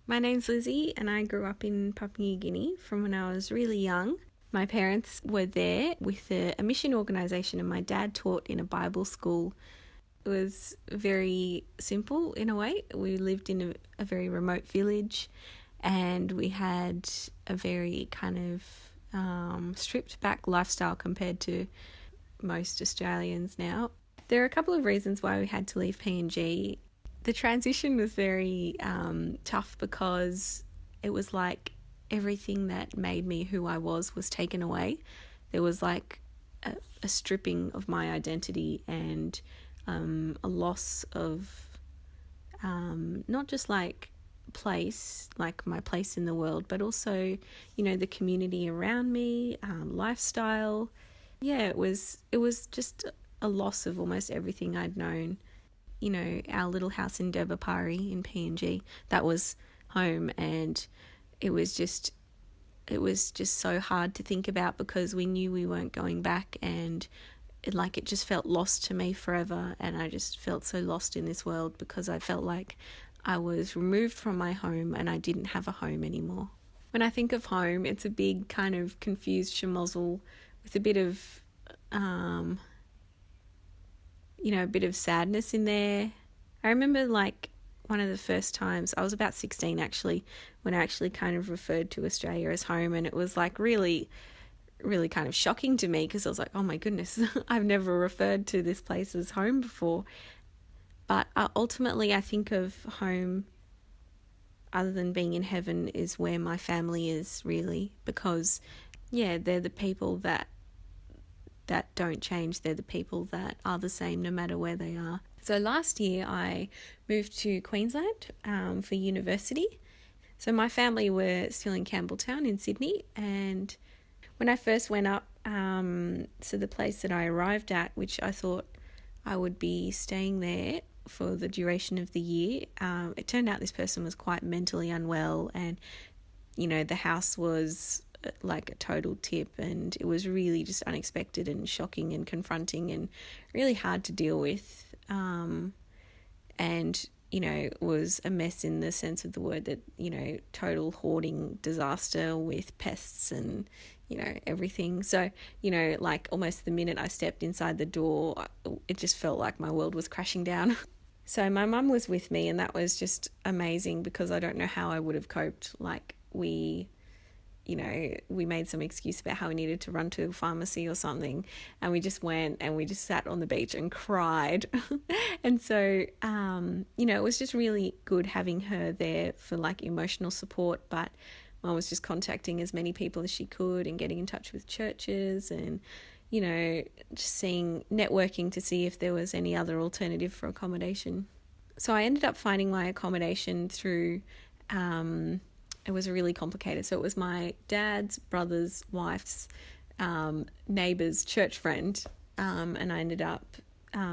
My name's Lizzie and I grew up in Papua New Guinea from when I was really young. My parents were there with a mission organisation and my dad taught in a Bible school. It was very simple in a way. We lived in a very remote village and we had a very kind of stripped back lifestyle compared to most Australians now. There are a couple of reasons why we had to leave PNG. The transition was very tough because it was like everything that made me who I was taken away. There was like a stripping of my identity and a loss of not just like place, like my place in the world, but also, you know, the community around me, lifestyle. Yeah, it was just a loss of almost everything I'd known. You know, our little house in Derbapari in PNG, that was home, and it was just so hard to think about because we knew we weren't going back, and it just felt lost to me forever, and I just felt so lost in this world because I felt like I was removed from my home and I didn't have a home anymore. When I think of home, it's a big kind of confused shemozzle with a bit of a bit of sadness in there. I remember like one of the first times, I was about 16 actually, when I actually kind of referred to Australia as home, and it was like really, really kind of shocking to me because I was like, oh my goodness, I've never referred to this place as home before. But ultimately I think of home, other than being in heaven, is where my family is really, because yeah, they're the people that don't change. They're the people that are the same no matter where they are. So last year I moved to Queensland for university. So my family were still in Campbelltown in Sydney, and when I first went up to the place that I arrived at, which I thought I would be staying there for the duration of the year, it turned out this person was quite mentally unwell, and you know, the house was like a total tip, and it was really just unexpected and shocking and confronting and really hard to deal with, and you know, it was a mess in the sense of the word, that, you know, total hoarding disaster with pests and, you know, everything. So, you know, like almost the minute I stepped inside the door, it just felt like my world was crashing down. So my mum was with me, and that was just amazing because I don't know how I would have coped. Like we made some excuse about how we needed to run to a pharmacy or something, and we just went and we just sat on the beach and cried. And so, you know, it was just really good having her there for like emotional support, but Mum was just contacting as many people as she could and getting in touch with churches and, you know, just networking to see if there was any other alternative for accommodation. So I ended up finding my accommodation through, it was really complicated. So it was my dad's brother's wife's neighbour's church friend, and I ended up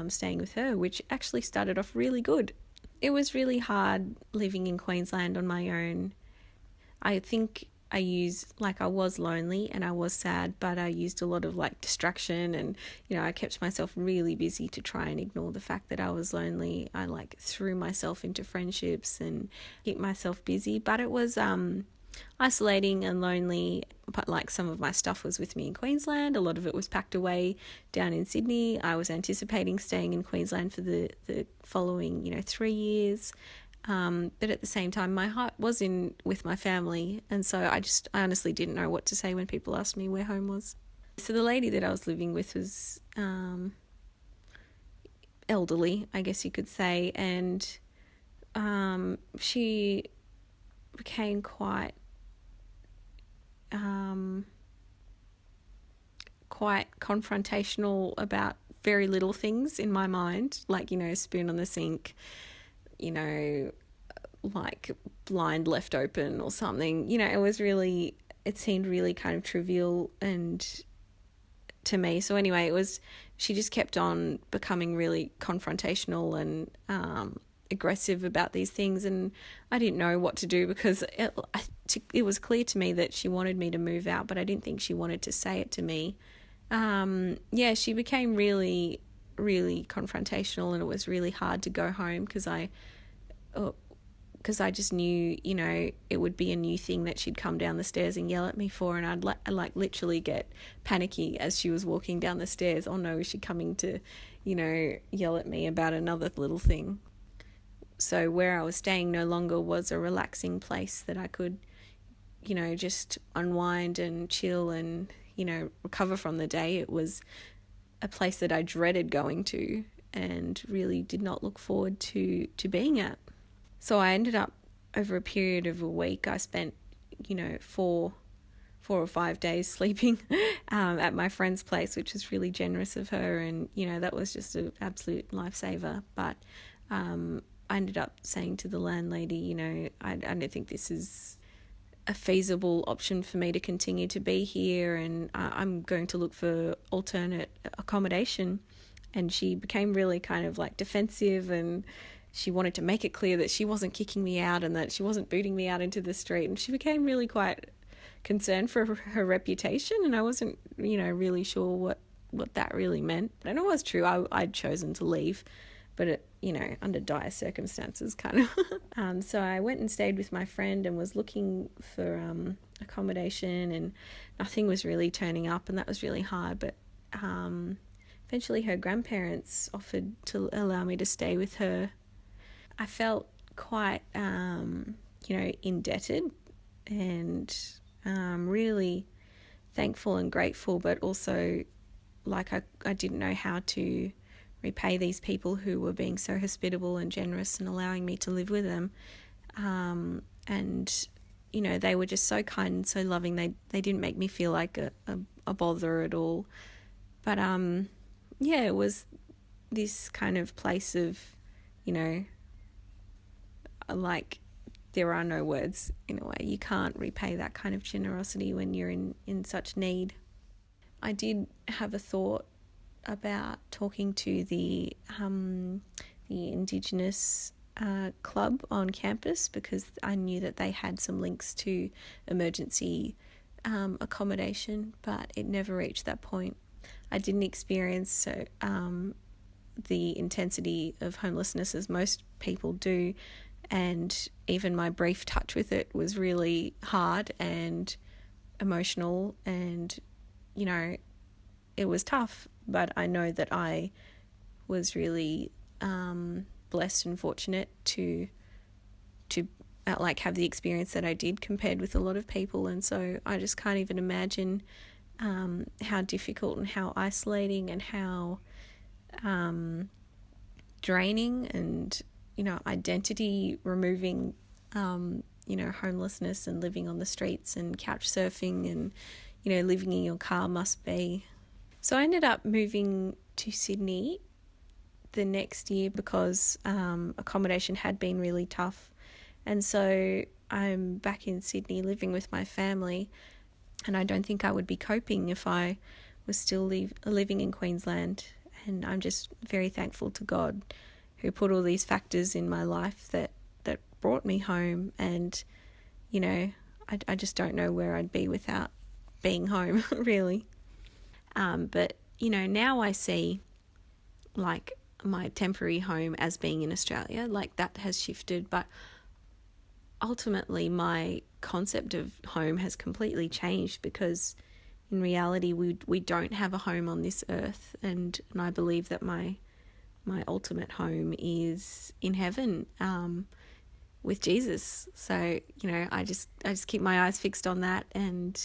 staying with her, which actually started off really good. It was really hard living in Queensland on my own. I think I was lonely and I was sad, but I used a lot of like distraction, and, you know, I kept myself really busy to try and ignore the fact that I was lonely. I like threw myself into friendships and keep myself busy, but it was isolating and lonely. But like some of my stuff was with me in Queensland, a lot of it was packed away down in Sydney. I was anticipating staying in Queensland for the following, you know, 3 years. But at the same time, my heart was with my family, and so I honestly didn't know what to say when people asked me where home was. So the lady that I was living with was elderly, I guess you could say, and she became quite confrontational about very little things in my mind, like, you know, spoon on the sink, you know, like blind left open or something. You know, it seemed really kind of trivial and to me. So anyway, she just kept on becoming really confrontational and aggressive about these things, and I didn't know what to do because it was clear to me that she wanted me to move out, but I didn't think she wanted to say it to me. She became really, really confrontational, and it was really hard to go home because I because I just knew, it would be a new thing that she'd come down the stairs and yell at me for, and I'd like literally get panicky as she was walking down the stairs. Oh no, is she coming to, yell at me about another little thing? So where I was staying no longer was a relaxing place that I could, just unwind and chill and, recover from the day. It was a place that I dreaded going to and really did not look forward to being at. So I ended up, over a period of a week, I spent, 4 or 5 days sleeping at my friend's place, which was really generous of her. And, that was just an absolute lifesaver. But I ended up saying to the landlady, I don't think this is a feasible option for me to continue to be here, and I'm going to look for alternate accommodation. And she became really kind of like defensive, and she wanted to make it clear that she wasn't kicking me out and that she wasn't booting me out into the street. And she became really quite concerned for her reputation, and I wasn't, really sure what that really meant. And it was true. I'd chosen to leave, but it, under dire circumstances, kind of. So I went and stayed with my friend and was looking for accommodation, and nothing was really turning up, and that was really hard. But eventually her grandparents offered to allow me to stay with her. I felt quite, indebted and really thankful and grateful, but also like I didn't know how to repay these people who were being so hospitable and generous and allowing me to live with them. And, they were just so kind and so loving. They didn't make me feel like a bother at all. But, it was this kind of place of, like there are no words in a way. You can't repay that kind of generosity when you're in such need. I did have a thought about talking to the Indigenous club on campus, because I knew that they had some links to emergency accommodation, but it never reached that point. I didn't experience the intensity of homelessness as most people do, and even my brief touch with it was really hard and emotional, and it was tough. But I know that I was really blessed and fortunate to have the experience that I did compared with a lot of people. And so I just can't even imagine how difficult and how isolating and how draining and identity removing homelessness and living on the streets and couch surfing and living in your car must be. So I ended up moving to Sydney the next year because accommodation had been really tough. And so I'm back in Sydney living with my family, and I don't think I would be coping if I was still living in Queensland. And I'm just very thankful to God who put all these factors in my life that brought me home. And, I just don't know where I'd be without being home, really. But, now I see like my temporary home as being in Australia, like that has shifted. But ultimately my concept of home has completely changed, because in reality we don't have a home on this earth, and I believe that my ultimate home is in heaven with Jesus. So I just keep my eyes fixed on that, and